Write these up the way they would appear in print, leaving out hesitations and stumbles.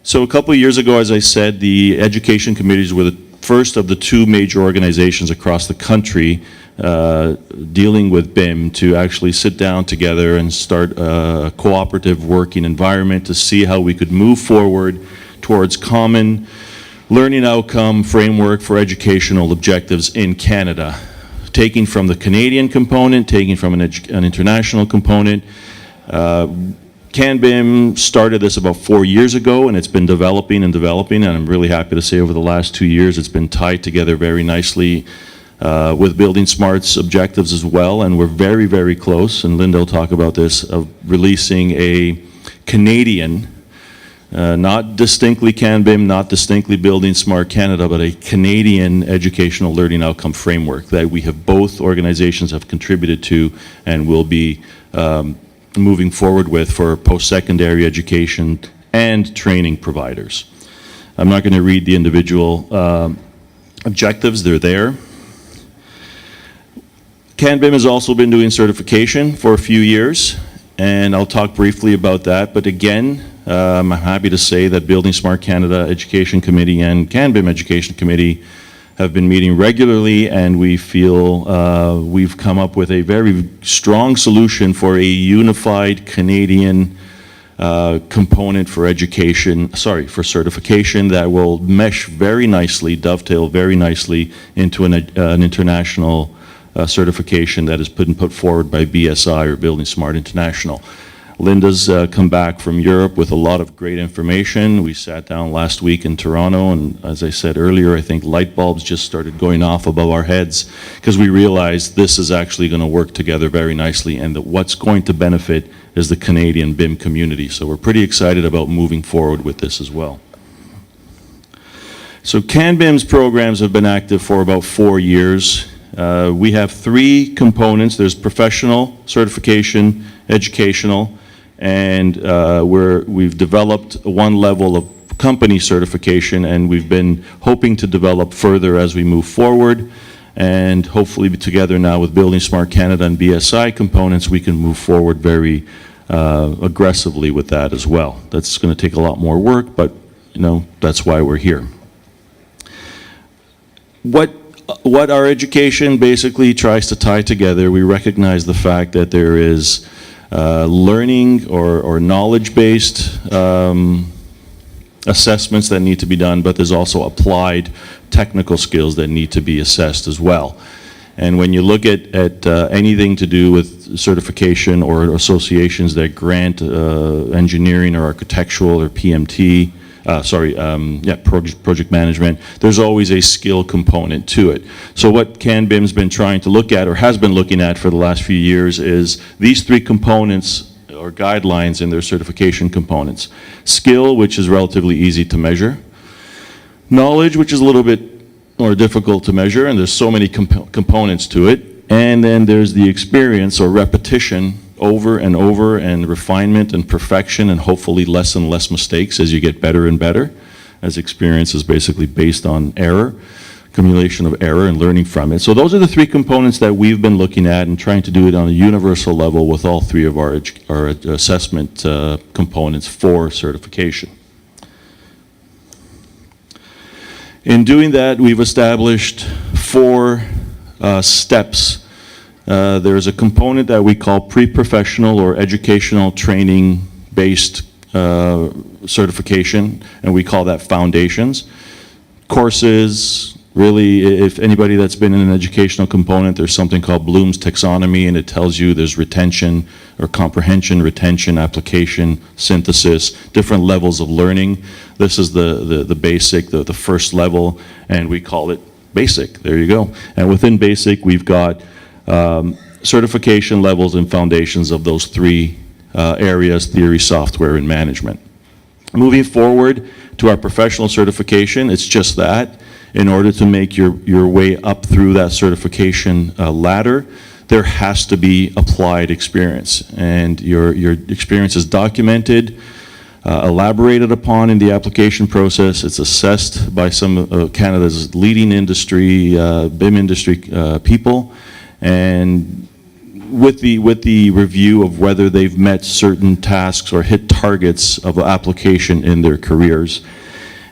So a couple of years ago, as I said, the education committees were the first of the two major organizations across the country dealing with BIM to actually sit down together and start a cooperative working environment to see how we could move forward towards common learning outcome framework for educational objectives in Canada, taking from the Canadian component, taking from an international component. CanBIM started this about 4 years ago, and it's been developing and developing, and I'm really happy to say over the last 2 years it's been tied together very nicely with buildingSMART's objectives as well, and we're very, very close, and Linda will talk about this, of releasing a Canadian, not distinctly CanBIM, not distinctly buildingSMART Canada, but a Canadian educational learning outcome framework that we have, both organizations have contributed to and will be moving forward with for post-secondary education and training providers. I'm not going to read the individual objectives, they're there. CanBIM has also been doing certification for a few years, and I'll talk briefly about that, but again, I'm happy to say that buildingSMART Canada Education Committee and CanBIM Education Committee have been meeting regularly, and we feel we've come up with a very strong solution for a unified Canadian component for education, for certification that will mesh very nicely, dovetail very nicely into an international certification that has been put forward by BSI, or buildingSMART International. Linda's come back from Europe with a lot of great information. We sat down last week in Toronto, and as I said earlier, I think light bulbs just started going off above our heads because we realized this is actually going to work together very nicely, and that what's going to benefit is the Canadian BIM community. So we're pretty excited about moving forward with this as well. So CanBIM's programs have been active for about 4 years. We have 3 components. There's professional, certification, educational, and we've developed one level of company certification, and we've been hoping to develop further as we move forward, and hopefully together now with buildingSMART Canada and BSI components, we can move forward very aggressively with that as well. That's going to take a lot more work, but you know, that's why we're here. What our education basically tries to tie together, we recognize the fact that there is learning or knowledge-based assessments that need to be done, but there's also applied technical skills that need to be assessed as well. And when you look at anything to do with certification or associations that grant engineering or architectural or PMT, project management, there's always a skill component to it. So what CanBIM's been trying to look at, or has been looking at for the last few years, is these 3 components or guidelines in their certification components. Skill, which is relatively easy to measure. Knowledge, which is a little bit more difficult to measure, and there's so many components to it. And then there's the experience or repetition over and over, and refinement and perfection, and hopefully less and less mistakes as you get better and better, as experience is basically based on error, accumulation of error and learning from it. So those are the 3 components that we've been looking at and trying to do it on a universal level with all 3 of our assessment components for certification. In doing that, we've established 4 steps. There's a component that we call pre-professional or educational training based certification, and we call that foundations. Courses, really, if anybody that's been in an educational component, there's something called Bloom's taxonomy, and it tells you there's retention or comprehension, retention, application, synthesis, different levels of learning. This is the basic, the first level, and we call it basic. There you go. And within basic, we've got certification levels and foundations of those 3 areas: theory, software, and management. Moving forward to our professional certification, it's just that. In order to make your way up through that certification ladder, there has to be applied experience, and your experience is documented, elaborated upon in the application process. It's assessed by some of Canada's leading industry, BIM industry people, and with the review of whether they've met certain tasks or hit targets of application in their careers.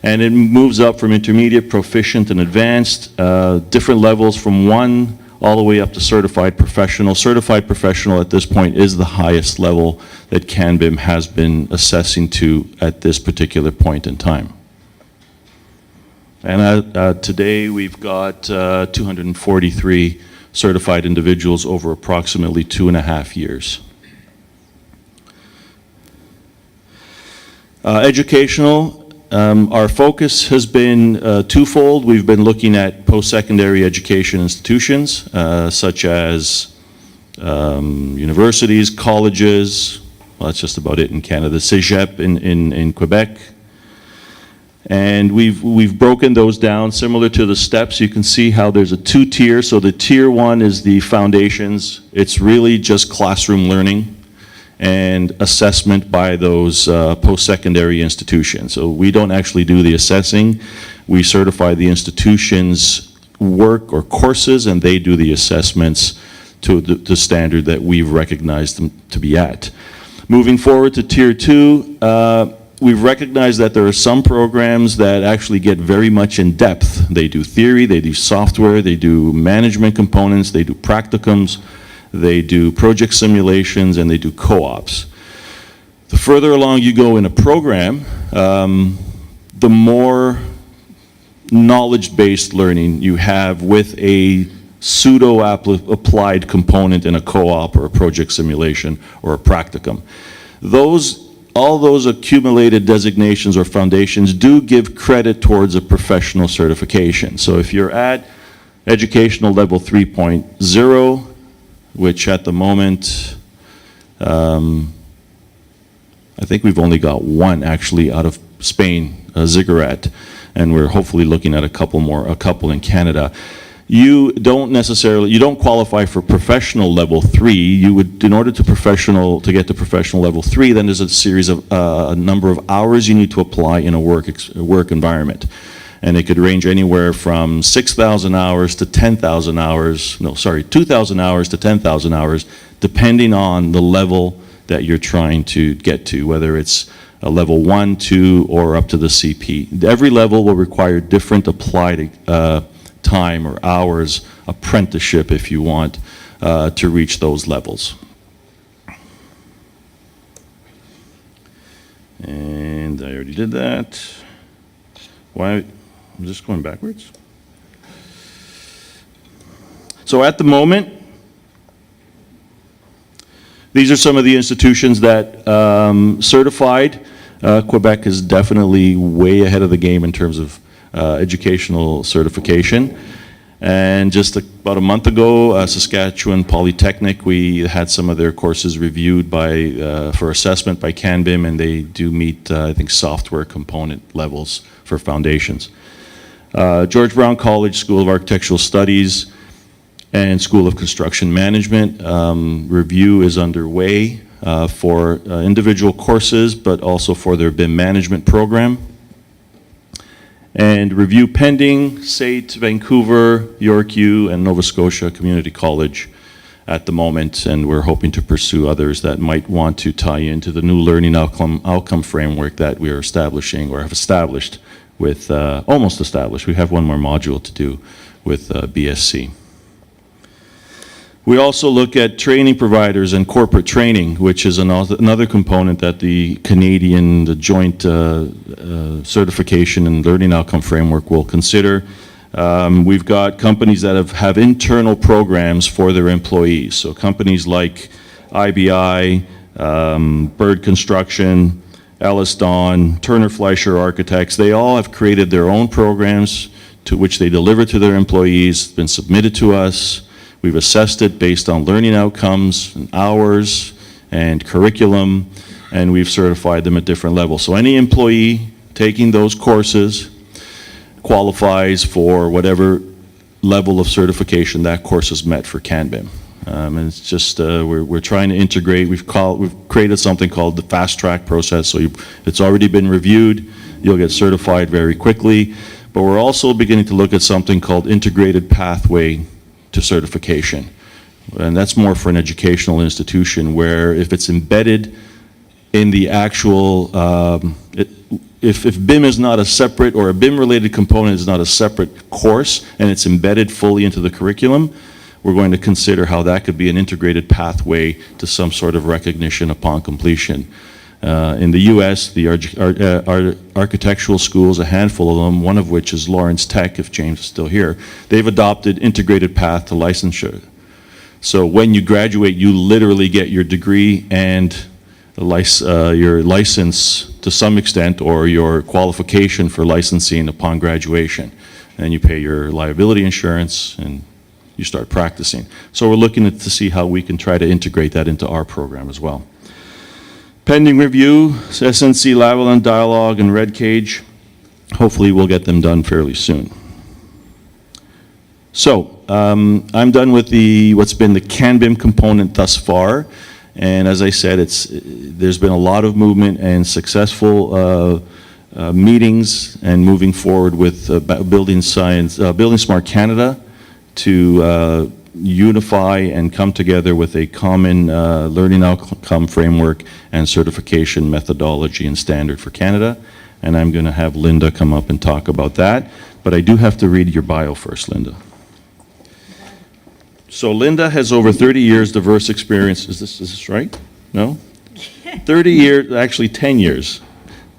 And it moves up from intermediate, proficient, and advanced, different levels from 1 all the way up to certified professional. Certified professional at this point is the highest level that CanBIM has been assessing to at this particular point in time. And today we've got 243 certified individuals over approximately 2.5 years. Educational. Our focus has been twofold. We've been looking at post-secondary education institutions, such as universities, colleges, well, that's just about it in Canada, Cégep in Quebec. And we've broken those down similar to the steps. You can see how there's a 2-tier. So the tier 1 is the foundations. It's really just classroom learning and assessment by those post-secondary institutions. So we don't actually do the assessing. We certify the institution's work or courses, and they do the assessments to the standard that we've recognized them to be at. Moving forward to Tier 2, we've recognized that there are some programs that actually get very much in depth. They do theory, they do software, they do management components, they do practicums, they do project simulations, and they do co-ops. The further along you go in a program, the more knowledge-based learning you have with a pseudo-applied component in a co-op or a project simulation or a practicum. All those accumulated designations or foundations do give credit towards a professional certification. So if you're at educational level 3.0, which at the moment, I think we've only got 1 actually out of Spain, Ziggurat, and we're hopefully looking at a couple in Canada. You don't qualify for professional level 3. You would, in order to get to professional level 3, then there's a series of a number of hours you need to apply in a work environment. And it could range anywhere from 6,000 hours to 10,000 hours, 2,000 hours to 10,000 hours, depending on the level that you're trying to get to, whether it's a level 1, 2, or up to the CP. Every level will require different applied time or hours, apprenticeship if you want, to reach those levels. And I already did that. Why? I'm just going backwards. So at the moment, these are some of the institutions that certified. Quebec is definitely way ahead of the game in terms of educational certification. And just about a month ago, Saskatchewan Polytechnic, we had some of their courses reviewed for assessment by CanBIM, and they do meet, I think, software component levels for foundations. George Brown College School of Architectural Studies and School of Construction Management, review is underway for individual courses, but also for their BIM management program. And review pending, SAIT, Vancouver, York U, and Nova Scotia Community College at the moment, and we're hoping to pursue others that might want to tie into the new learning outcome framework that we are establishing or have established with, almost established. We have one more module to do with BSc. We also look at training providers and corporate training, which is another component that the joint certification and learning outcome framework will consider. We've got companies that have internal programs for their employees. So companies like IBI, Bird Construction, Ellis Dawn, Turner Fleischer Architects, they all have created their own programs to which they deliver to their employees. It's been submitted to us. We've assessed it based on learning outcomes and hours and curriculum, and we've certified them at different levels. So any employee taking those courses qualifies for whatever level of certification that course has met for CanBIM. And it's just, we're trying to integrate. We've created something called the fast track process. So it's already been reviewed. You'll get certified very quickly. But we're also beginning to look at something called integrated pathway to certification. And that's more for an educational institution, where if it's embedded in the actual, if BIM is not a separate, or a BIM-related component is not a separate course, and it's embedded fully into the curriculum, we're going to consider how that could be an integrated pathway to some sort of recognition upon completion. In the US, the architectural schools, a handful of them, one of which is Lawrence Tech, if James is still here, they've adopted integrated path to licensure. So when you graduate, you literally get your degree and your license to some extent, or your qualification for licensing upon graduation. And you pay your liability insurance and you start practicing. So we're looking to see how we can try to integrate that into our program as well. Pending review, SNC Lavalin Dialogue and Red Cage. Hopefully we'll get them done fairly soon. So I'm done with what's been the CanBIM component thus far. And as I said, there's been a lot of movement and successful meetings and moving forward with buildingSMART Canada to unify and come together with a common learning outcome framework and certification methodology and standard for Canada. And I'm going to have Linda come up and talk about that. But I do have to read your bio first, Linda. So Linda has over 30 years diverse experience. Is this right? No? 30 years, actually 10 years.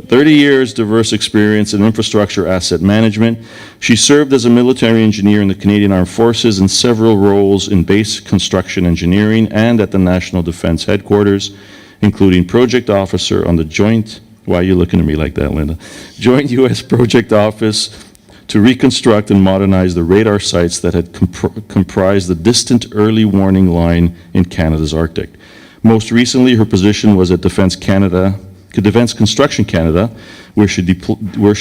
30 years diverse experience in infrastructure asset management. She served as a military engineer in the Canadian Armed Forces in several roles in base construction engineering and at the National Defense Headquarters, including project officer on the joint, why are you looking at me like that, Linda? Joint U.S. Project Office to reconstruct and modernize the radar sites that had comprised the distant early warning line in Canada's Arctic. Most recently, her position was at Defence Construction Canada, where she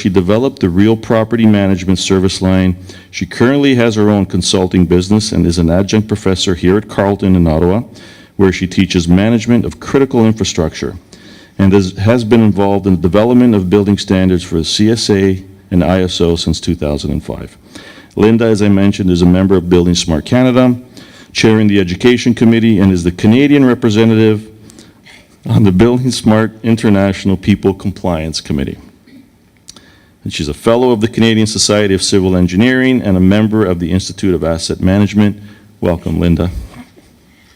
developed the real property management service line. She currently has her own consulting business and is an adjunct professor here at Carleton in Ottawa, where she teaches management of critical infrastructure and has been involved in the development of building standards for the CSA and ISO since 2005. Linda, as I mentioned, is a member of buildingSMART Canada, chairing the Education Committee, and is the Canadian representative on the buildingSMART International People Compliance Committee. And she's a fellow of the Canadian Society of Civil Engineering and a member of the Institute of Asset Management. Welcome, Linda.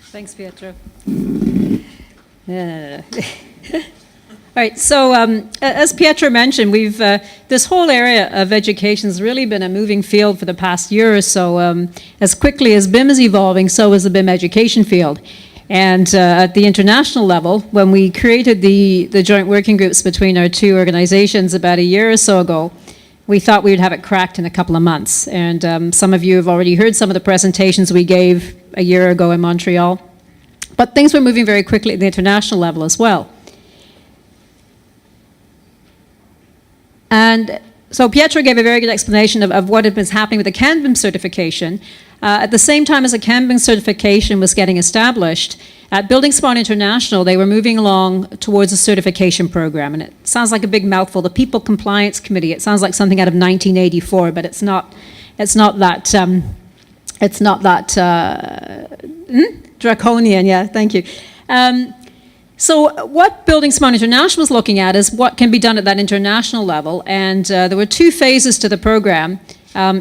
Thanks, Pietro. All right, so as Pietro mentioned, we've this whole area of education has really been a moving field for the past year or so. As quickly as BIM is evolving, so is the BIM education field. And at the international level, when we created the joint working groups between our two organizations about a year or so ago, we thought we would have it cracked in a couple of months. And some of you have already heard some of the presentations we gave a year ago in Montreal. But things were moving very quickly at the international level as well. And so Pietro gave a very good explanation of what had been happening with the CanBIM certification. At the same time as the CanBIM certification was getting established, at buildingSMART International, they were moving along towards a certification program. And it sounds like a big mouthful, the People Compliance Committee. It sounds like something out of 1984, but it's not that draconian, yeah, thank you. So what buildingSMART International is looking at is what can be done at that international level, and there were two phases to the program.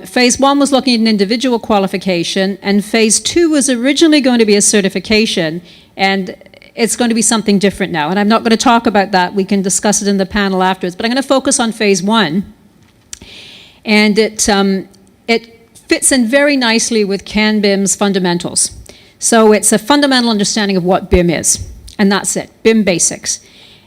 Phase one was looking at an individual qualification, and phase two was originally going to be a certification, and it's going to be something different now. And I'm not going to talk about that. We can discuss it in the panel afterwards, but I'm going to focus on phase one. And it fits in very nicely with CanBIM's fundamentals. So it's a fundamental understanding of what BIM is. And that's it, BIM basics.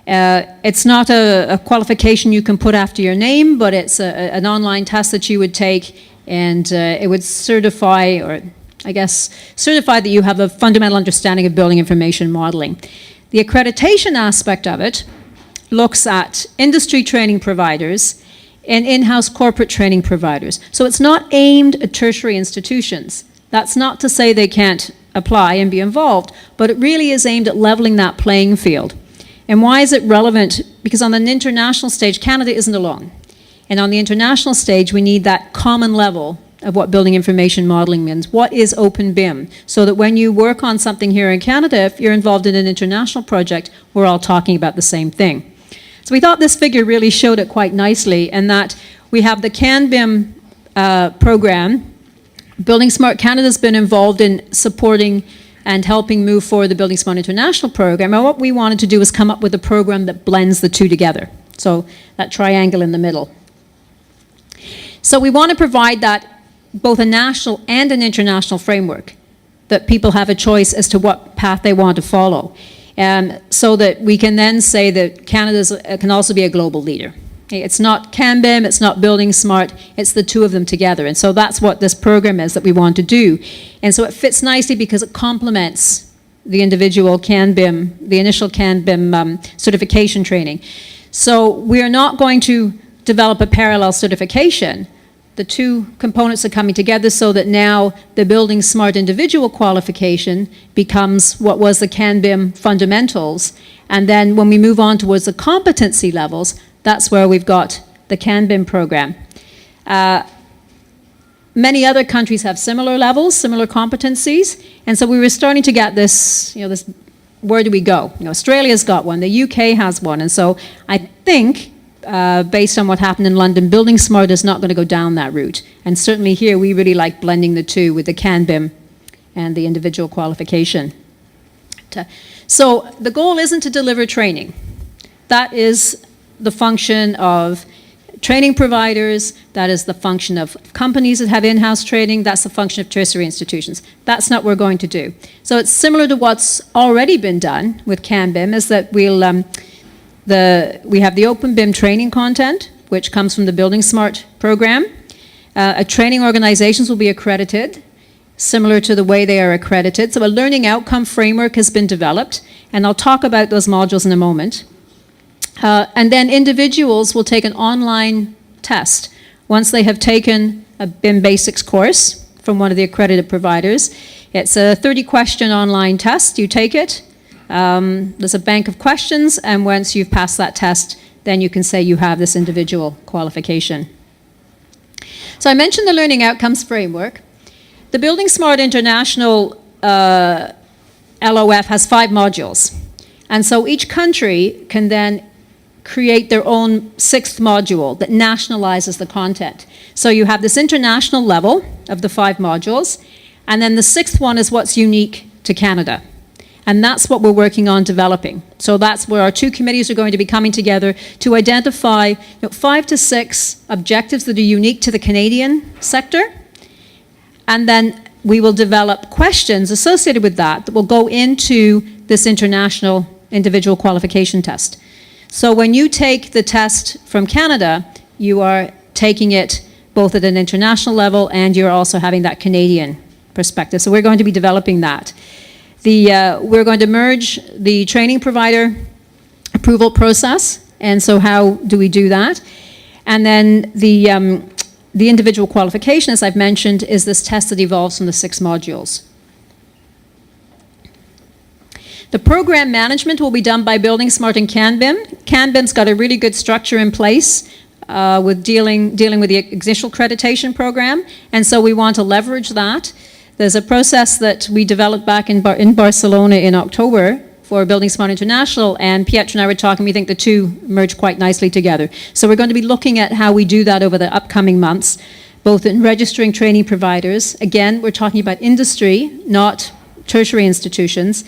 It's not a qualification you can put after your name, but it's an online test that you would take, and it would certify, or I guess, certify that you have a fundamental understanding of building information modeling. The accreditation aspect of it looks at industry training providers and in-house corporate training providers. So it's not aimed at tertiary institutions. That's not to say they can't apply and be involved, but it really is aimed at leveling that playing field. And why is it relevant? Because on an international stage, Canada isn't alone. And on the international stage, we need that common level of what building information modeling means. What is open BIM? So that when you work on something here in Canada, if you're involved in an international project, we're all talking about the same thing. So we thought this figure really showed it quite nicely, and that we have the CanBIM program. buildingSMART Canada's been involved in supporting and helping move forward the buildingSMART International program, and what we wanted to do is come up with a program that blends the two together. So that triangle in the middle. So we want to provide that both a national and an international framework, that people have a choice as to what path they want to follow, so that we can then say that Canada can also be a global leader. It's not CanBIM, it's not buildingSMART, it's the two of them together. And so that's what this program is that we want to do. And so it fits nicely because it complements the individual CanBIM, the initial CanBIM certification training. So we are not going to develop a parallel certification. The two components are coming together so that now the buildingSMART individual qualification becomes what was the CanBIM fundamentals. And then when we move on towards the competency levels, that's where we've got the CanBIM program. Many other countries have similar levels, similar competencies, and so we were starting to get this, this, where do we go? Australia's got one, the UK has one, and so I think, based on what happened in London, buildingSMART is not going to go down that route. And certainly here, we really like blending the two with the CanBIM and the individual qualification. So the goal isn't to deliver training. That is the function of training providers, that is the function of companies that have in-house training, that's the function of tertiary institutions. That's not what we're going to do. So it's similar to what's already been done with CanBIM, is that we have the open BIM training content, which comes from the buildingSMART program. Training organizations will be accredited, similar to the way they are accredited. So a learning outcome framework has been developed, and I'll talk about those modules in a moment. And then individuals will take an online test once they have taken a BIM Basics course from one of the accredited providers. It's a 30-question online test. You take it. There's a bank of questions, and once you've passed that test, then you can say you have this individual qualification. So I mentioned the Learning Outcomes Framework. The buildingSMART International LOF has 5 modules. And so each country can then create their own 6th module that nationalizes the content. So you have this international level of the 5 modules, and then the 6th one is what's unique to Canada. And that's what we're working on developing. So that's where our 2 committees are going to be coming together to identify 5 to 6 objectives that are unique to the Canadian sector. And then we will develop questions associated with that will go into this international individual qualification test. So when you take the test from Canada, you are taking it both at an international level and you're also having that Canadian perspective. So we're going to be developing that. We're going to merge the training provider approval process, and so how do we do that? And then the individual qualification, as I've mentioned, is this test that evolves from the 6 modules. The program management will be done by buildingSMART and CanBIM. CanBIM's got a really good structure in place with dealing with the initial accreditation program, and so we want to leverage that. There's a process that we developed back in Barcelona in October for buildingSMART International, and Pietro and I were talking, we think the two merge quite nicely together. So we're going to be looking at how we do that over the upcoming months, both in registering training providers. Again, we're talking about industry, not tertiary institutions.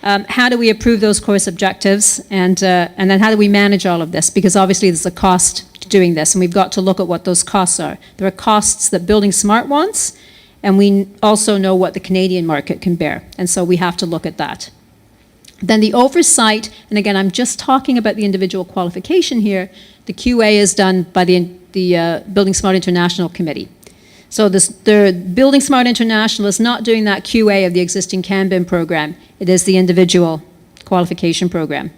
How do we approve those course objectives, and then how do we manage all of this? Because obviously there's a cost to doing this, and we've got to look at what those costs are. There are costs that buildingSMART wants, and we also know what the Canadian market can bear, and so we have to look at that. Then the oversight, and again, I'm just talking about the individual qualification here, the QA is done by the buildingSMART International Committee. So the buildingSMART International is not doing that QA of the existing CanBIM program. It is the individual qualification program.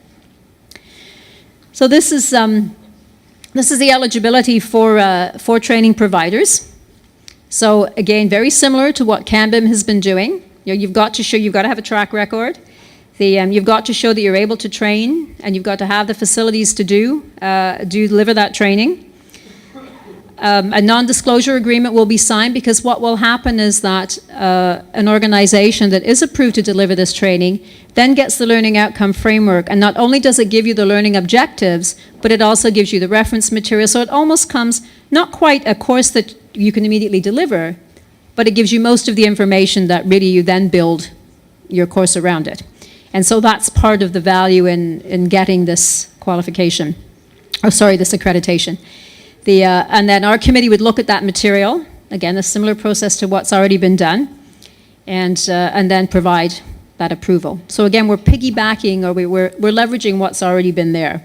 So this is the eligibility for training providers. So again, very similar to what CanBIM has been doing. You've got to show, you've got to have a track record. You've got to show that you're able to train, and you've got to have the facilities to deliver that training. A non-disclosure agreement will be signed, because what will happen is that an organization that is approved to deliver this training then gets the learning outcome framework, and not only does it give you the learning objectives, but it also gives you the reference material. So it almost comes not quite a course that you can immediately deliver, but it gives you most of the information that really you then build your course around it. And so that's part of the value in getting this qualification, this accreditation. And then our committee would look at that material, again, a similar process to what's already been done, and then provide that approval. So again, we're piggybacking, or we're leveraging what's already been there.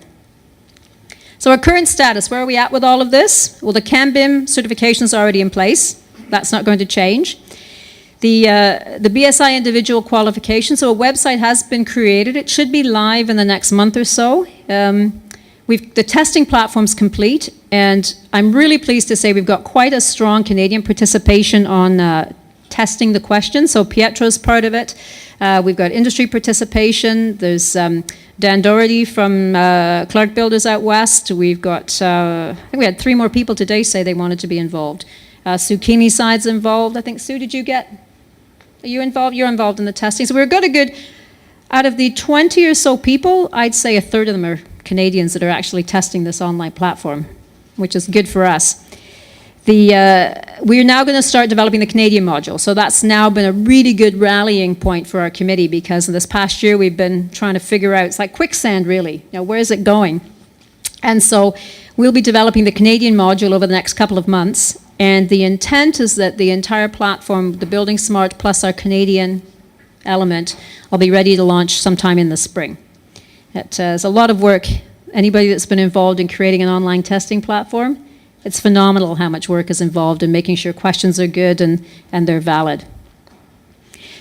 So our current status, where are we at with all of this? Well, the CanBIM certification is already in place. That's not going to change. The BSI individual qualification, so a website has been created. It should be live in the next month or so. The testing platform's complete, and I'm really pleased to say we've got quite a strong Canadian participation on testing the questions. So Pietro's part of it. We've got industry participation. There's Dan Doherty from Clark Builders out west. We've got, I think we had 3 more people today say they wanted to be involved. Sue Keeney side's involved. I think, Sue, are you involved? You're involved in the testing. So we've got a good, out of the 20 or so people, I'd say a third of them are Canadians that are actually testing this online platform, which is good for us. We're now going to start developing the Canadian module. So that's now been a really good rallying point for our committee, because in this past year we've been trying to figure out, it's like quicksand really, where is it going? And so we'll be developing the Canadian module over the next couple of months. And the intent is that the entire platform, the buildingSMART plus our Canadian element, will be ready to launch sometime in the spring. It's a lot of work. Anybody that's been involved in creating an online testing platform, it's phenomenal how much work is involved in making sure questions are good and they're valid.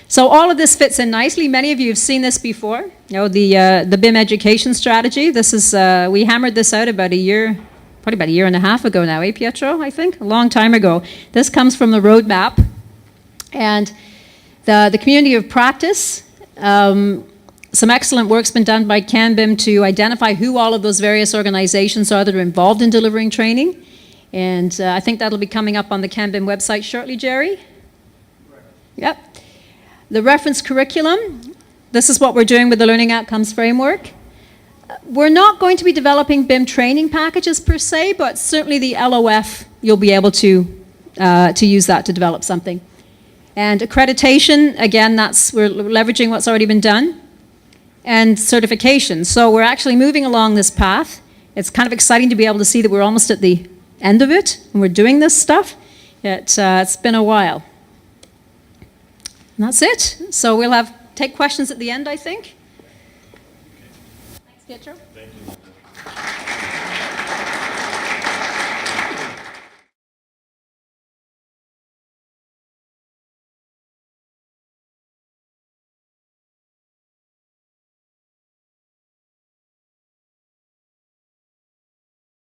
So all of this fits in nicely. Many of you have seen this before. The BIM education strategy. This is we hammered this out about a year, probably about a year and a half ago now, Pietro, I think? A long time ago. This comes from the roadmap. And the community of practice, some excellent work's been done by CanBIM to identify who all of those various organizations are that are involved in delivering training. And I think that'll be coming up on the CanBIM website shortly, Jerry? Right. Yep. The reference curriculum, this is what we're doing with the Learning Outcomes Framework. We're not going to be developing BIM training packages per se, but certainly the LOF, you'll be able to use that to develop something. And accreditation, again, we're leveraging what's already been done. And certification. So we're actually moving along this path. It's kind of exciting to be able to see that we're almost at the end of it, and we're doing this stuff. It's been a while. And that's it. So we'll take questions at the end, I think. Thanks, Pietro. Thank you.